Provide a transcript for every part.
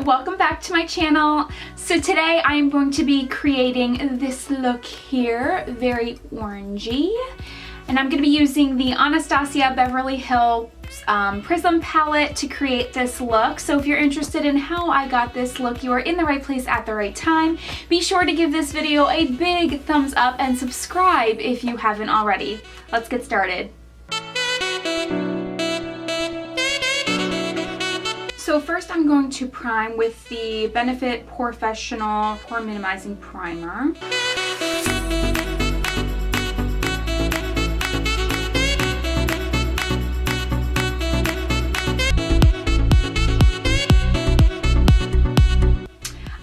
welcome back to my channel. So today I am going to be creating this look here, very orangey, and I'm going to be using the Anastasia Beverly Hills Prism palette to create this look. So if you're interested in how I got this look, you are in the right place at the right time. Be sure to give this video a big thumbs up and subscribe if you haven't already. Let's get started. So first I'm going to prime with the Benefit Professional Pore Minimizing Primer.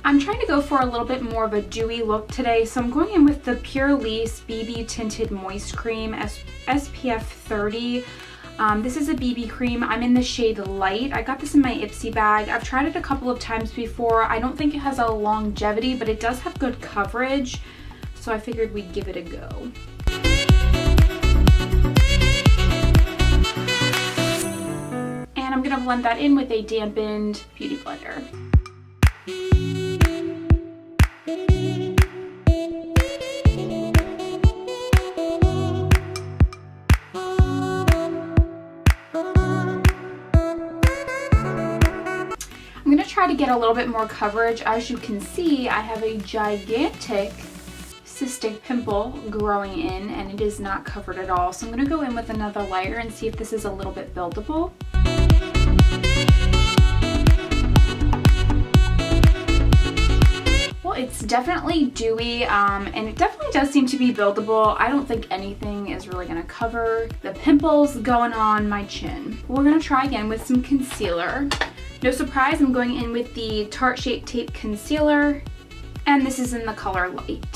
I'm trying to go for a little bit more of a dewy look today, so I'm going in with the Pure Lease BB Tinted Moist Cream SPF 30. This is a BB cream. I'm in the shade Light. I got this in my Ipsy bag. I've tried it a couple of times before. I don't think it has a longevity, but it does have good coverage, so I figured we'd give it a go. And I'm gonna blend that in with a dampened beauty blender. Try to get a little bit more coverage. As you can see, I have a gigantic cystic pimple growing in and it is not covered at all. So I'm going to go in with another layer and see if this is a little bit buildable. Well, it's definitely dewy and it definitely does seem to be buildable. I don't think anything is really going to cover the pimples going on my chin. We're going to try again with some concealer. No surprise, I'm going in with the Tarte Shape Tape Concealer, and this is in the color Light.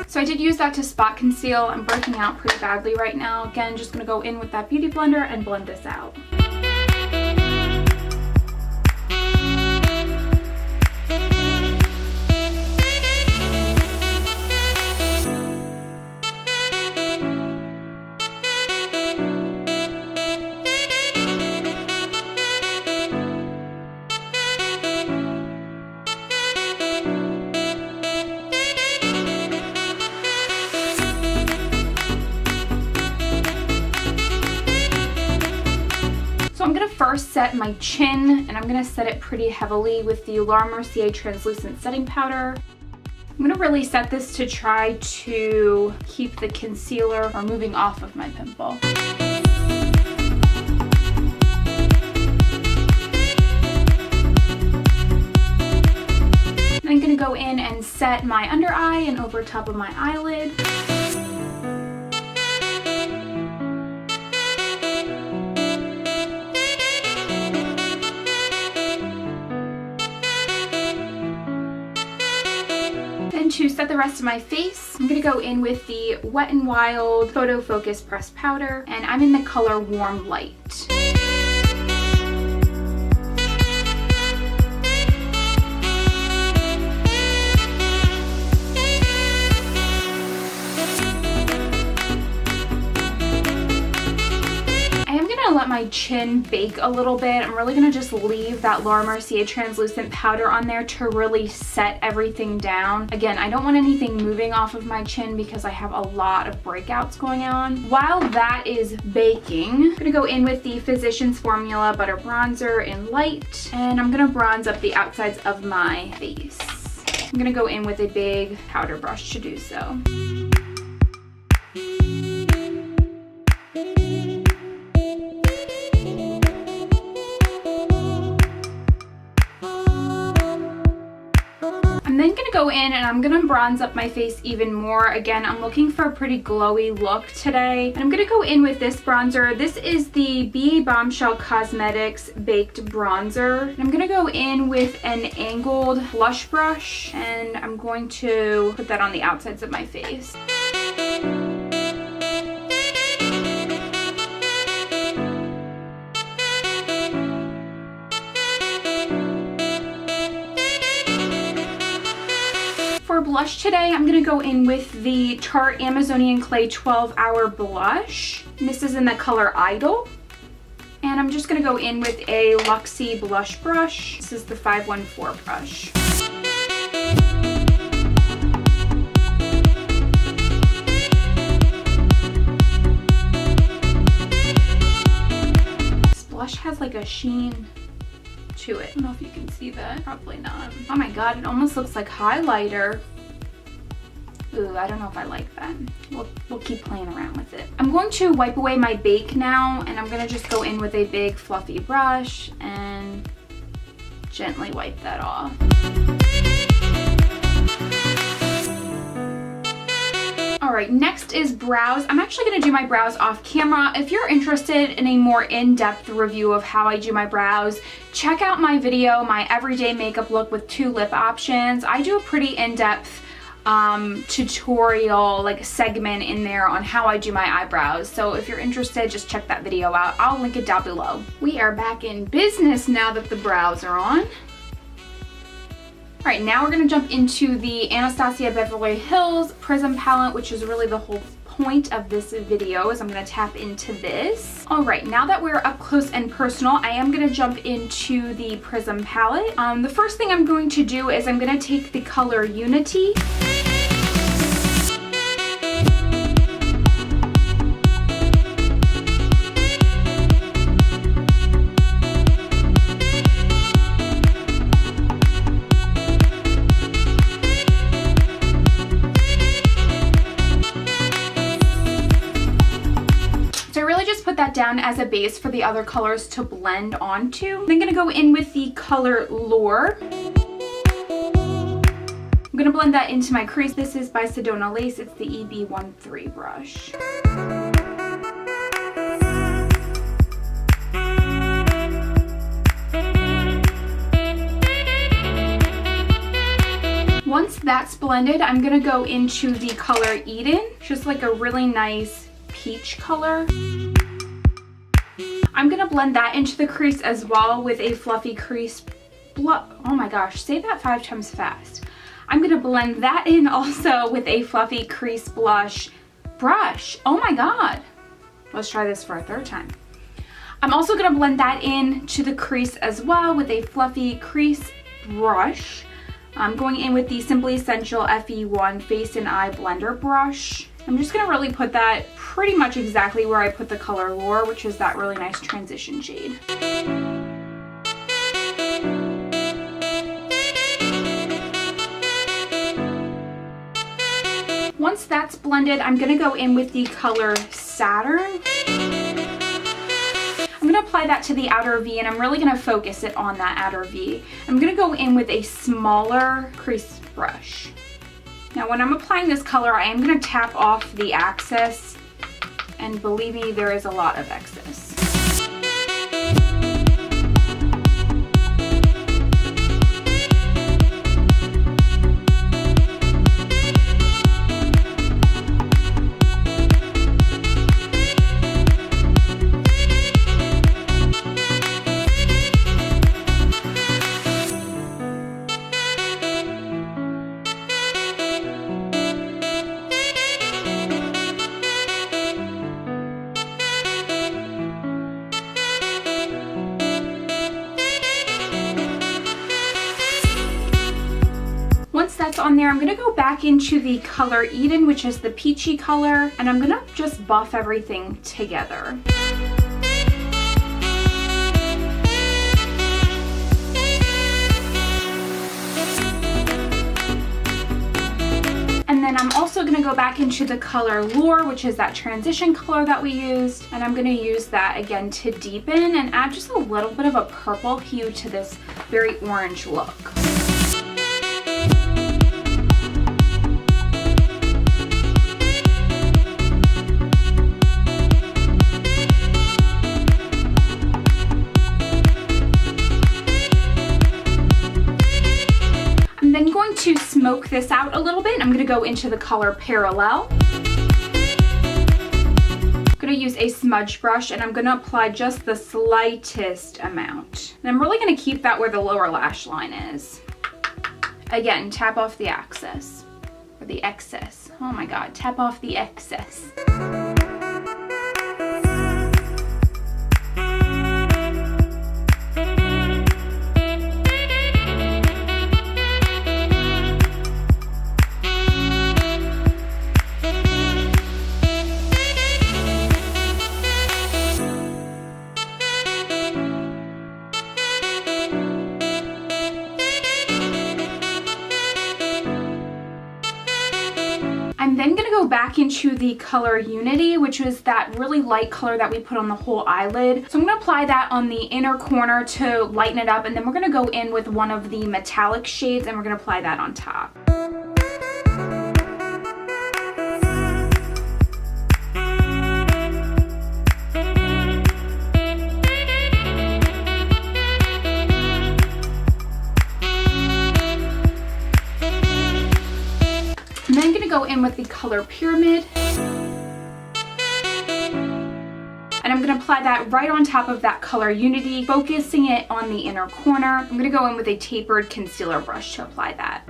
So I did use that to spot conceal. I'm breaking out pretty badly right now. Again, just gonna go in with that beauty blender and blend this out. So I'm going to first set my chin, and I'm going to set it pretty heavily with the Laura Mercier Translucent Setting Powder. I'm going to really set this to try to keep the concealer from moving off of my pimple. I'm going to go in and set my under eye and over top of my eyelid. To set the rest of my face, I'm going to go in with the Wet n Wild Photo Focus Pressed Powder, and I'm in the color Warm Light. Let my chin bake a little bit. I'm really gonna just leave that Laura Mercier translucent powder on there to really set everything down. Again, I don't want anything moving off of my chin because I have a lot of breakouts going on. While that is baking, I'm gonna go in with the Physicians Formula Butter Bronzer in Light, and I'm gonna bronze up the outsides of my face. I'm gonna go in with a big powder brush to do so. I'm then going to go in and I'm going to bronze up my face even more. Again, I'm looking for a pretty glowy look today. And I'm going to go in with this bronzer. This is the BA Bombshell Cosmetics Baked Bronzer. And I'm going to go in with an angled blush brush and I'm going to put that on the outsides of my face. blush today, I'm gonna go in with the Tarte Amazonian Clay 12-Hour Blush. And this is in the color Idol. And I'm just gonna go in with a Luxie blush brush. This is the 514 brush. This blush has like a sheen to it. I don't know if you can see that. Probably not. Oh my god, it almost looks like highlighter. Ooh, I don't know if I like that. We'll keep playing around with it. I'm going to wipe away my bake now, and I'm gonna just go in with a big fluffy brush and gently wipe that off. All right, next is brows. I'm actually gonna do my brows off camera. If you're interested in a more in-depth review of how I do my brows, check out my video, my everyday makeup look with 2 lip options. I do a pretty in-depth tutorial like segment in there on how I do my eyebrows, so if you're interested, just check that video out. I'll link it down below. We are back in business now that the brows are on. Alright, now we're going to jump into the Anastasia Beverly Hills Prism palette, which is really the whole point of this video, is I'm going to tap into this. Alright, now that we're up close and personal, I am going to jump into the Prism palette. The first thing I'm going to do is I'm going to take the color Unity. That down as a base for the other colors to blend onto. I'm gonna go in with the color Lure. I'm gonna blend that into my crease. This is by Sedona Lace. It's the EB13 brush. Once that's blended, I'm gonna go into the color Eden, just like a really nice peach color. I'm gonna blend that into the crease as well with a fluffy crease oh my gosh, say that 5 times fast. I'm gonna blend that in also with a fluffy crease blush brush. Oh my god. Let's try this for a 3rd time. I'm also gonna blend that in to the crease as well with a fluffy crease brush. I'm going in with the Simply Essential FE1 Face and Eye Blender brush. I'm just going to really put that pretty much exactly where I put the color Lure, which is that really nice transition shade. Once that's blended, I'm going to go in with the color Saturn. I'm going to apply that to the outer V, and I'm really going to focus it on that outer V. I'm going to go in with a smaller crease brush. Now when I'm applying this color, I am going to tap off the excess, and believe me, there is a lot of excess. That's on there. I'm going to go back into the color Eden, which is the peachy color, and I'm going to just buff everything together. And then I'm also going to go back into the color Lure, which is that transition color that we used, and I'm going to use that again to deepen and add just a little bit of a purple hue to this very orange look. To smoke this out a little bit, I'm going to go into the color Parallel. I'm going to use a smudge brush, and I'm going to apply just the slightest amount. And I'm really going to keep that where the lower lash line is. Again, tap off the excess. the excess. Oh my God, tap off the excess. I'm then going to go back into the color Unity, which was that really light color that we put on the whole eyelid. So I'm going to apply that on the inner corner to lighten it up, and then we're going to go in with one of the metallic shades and we're going to apply that on top. I'm then going to go in with the color Pyramid. And I'm going to apply that right on top of that color Unity, focusing it on the inner corner. I'm going to go in with a tapered concealer brush to apply that.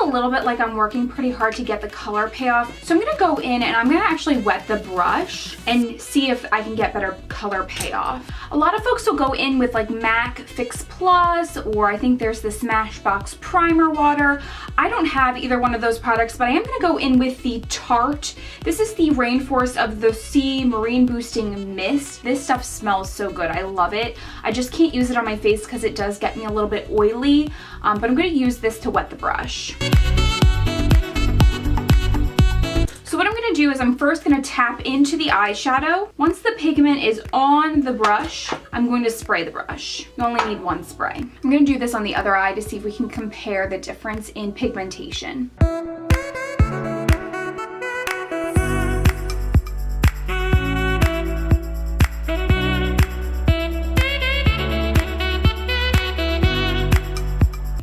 A little bit like I'm working pretty hard to get the color payoff. So I'm going to go in and I'm going to actually wet the brush and see if I can get better color payoff. A lot of folks will go in with like MAC Fix Plus, or I think there's the Smashbox Primer Water. I don't have either one of those products, but I am going to go in with the Tarte. This is the Rainforest of the Sea Marine Boosting Mist. This stuff smells so good. I love it. I just can't use it on my face because it does get me a little bit oily, but I'm going to use this to wet the brush. So what I'm going to do is I'm first going to tap into the eyeshadow. Once the pigment is on the brush, I'm going to spray the brush. You only need one spray. I'm going to do this on the other eye to see if we can compare the difference in pigmentation.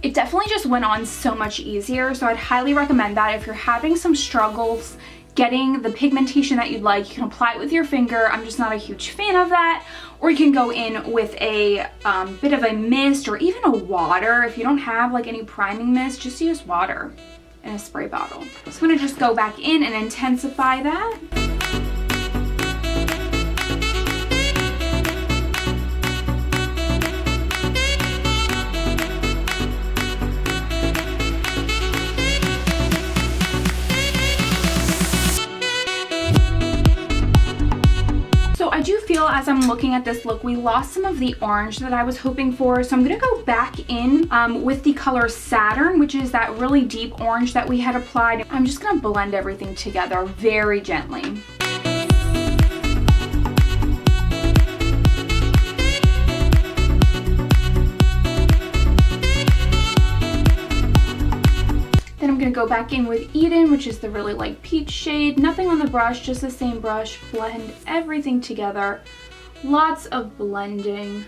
It definitely just went on so much easier, so I'd highly recommend that if you're having some struggles getting the pigmentation that you'd like. You can apply it with your finger. I'm just not a huge fan of that. Or you can go in with a bit of a mist or even a water. If you don't have like any priming mist, just use water in a spray bottle. So I'm gonna just go back in and intensify that. I do feel as I'm looking at this look, we lost some of the orange that I was hoping for. So I'm going to go back in with the color Saturn, which is that really deep orange that we had applied. I'm just going to blend everything together very gently. Then I'm going to go back in with Eden, which is the really light peach shade. Nothing on the brush, just the same brush. Blend everything together. Lots of blending.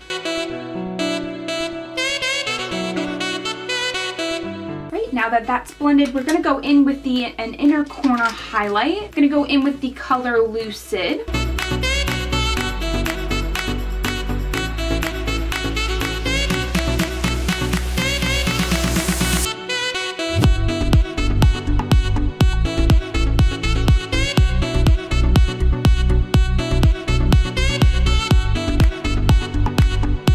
Right, now that that's blended, we're going to go in with an inner corner highlight. I'm going to go in with the color Lucid.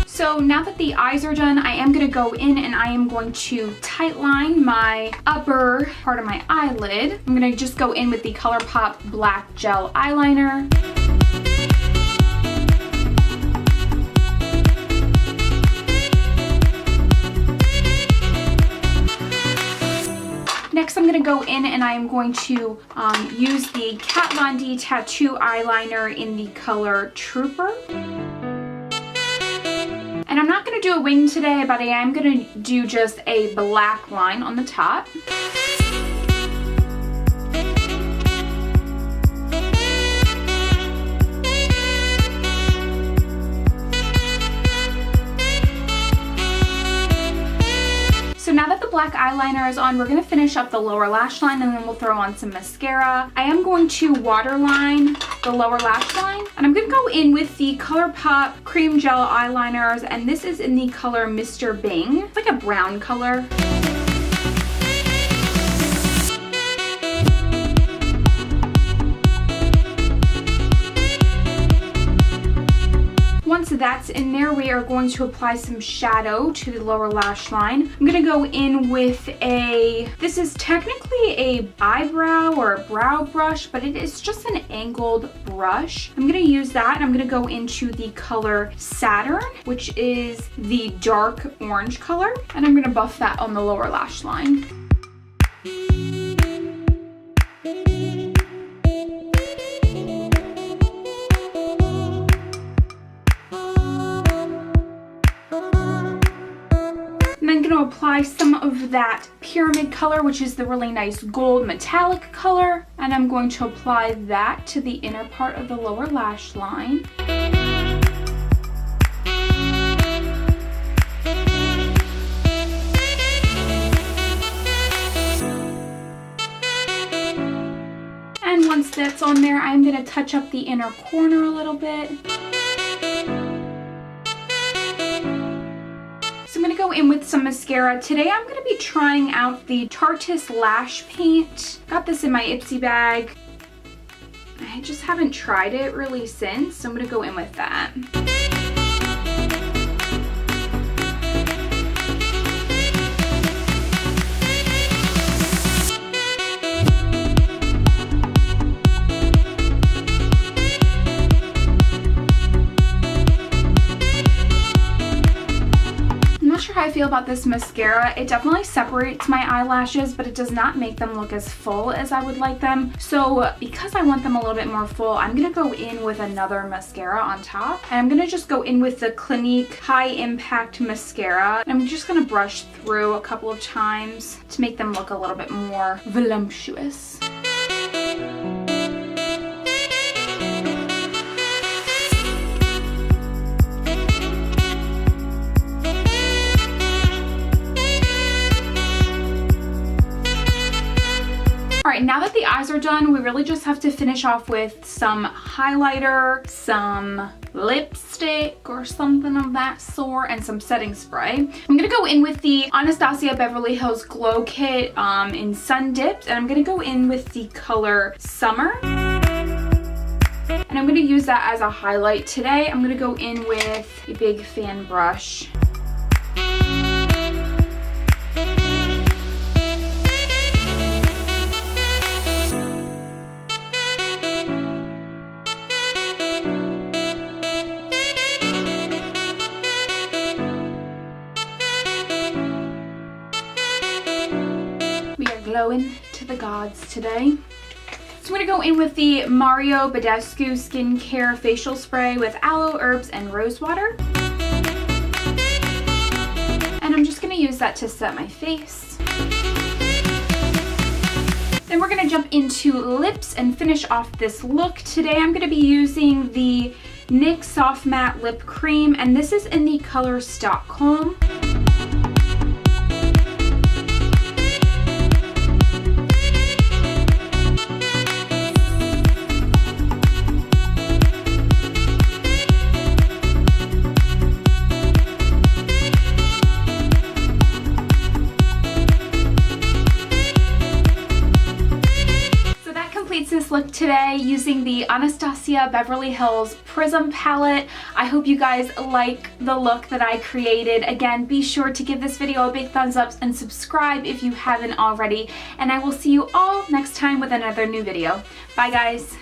So now that the eyes are done, I am going to go in and I am going to tightline my upper part of my eyelid. I'm going to just go in with the ColourPop Black Gel Eyeliner. Next, I'm going to go in and I am going to use the Kat Von D Tattoo Eyeliner in the color Trooper. And I'm not going to do a wing today, but I am going to do just a black line on the top. So now that the black eyeliners on. We're gonna finish up the lower lash line and then we'll throw on some mascara. I am going to waterline the lower lash line, and I'm gonna go in with the ColourPop Cream Gel eyeliners, and this is in the color Mr. Bing. It's like a brown color. Once that's in there, we are going to apply some shadow to the lower lash line. I'm gonna go in with this is technically a eyebrow or a brow brush, but it is just an angled brush. I'm gonna use that, and I'm gonna go into the color Saturn, which is the dark orange color, and I'm gonna buff that on the lower lash line. Apply some of that pyramid color, which is the really nice gold metallic color, and I'm going to apply that to the inner part of the lower lash line. And once that's on there, I'm going to touch up the inner corner a little bit. Go in with some mascara. Today I'm going to be trying out the Tarteist Lash Paint. Got this in my Ipsy bag. I just haven't tried it really since, so I'm going to go in with that. I feel about this mascara. It definitely separates my eyelashes, but it does not make them look as full as I would like them. So because I want them a little bit more full, I'm gonna go in with another mascara on top, and I'm gonna just go in with the Clinique High Impact Mascara. I'm just gonna brush through a couple of times to make them look a little bit more voluptuous. Alright, now that the eyes are done, we really just have to finish off with some highlighter, some lipstick or something of that sort, and some setting spray. I'm gonna go in with the Anastasia Beverly Hills Glow Kit in Sun Dipped, and I'm gonna go in with the color Summer. And I'm gonna use that as a highlight today. I'm gonna go in with a big fan brush. Glowing to the gods today. So I'm going to go in with the Mario Badescu Skincare Facial Spray with aloe, herbs, and rose water. And I'm just going to use that to set my face. Then we're going to jump into lips and finish off this look. Today I'm going to be using the NYX Soft Matte Lip Cream, and this is in the color Stockholm. This look today using the Anastasia Beverly Hills Prism palette. I hope you guys like the look that I created. Again, be sure to give this video a big thumbs up and subscribe if you haven't already, and I will see you all next time with another new video. Bye guys.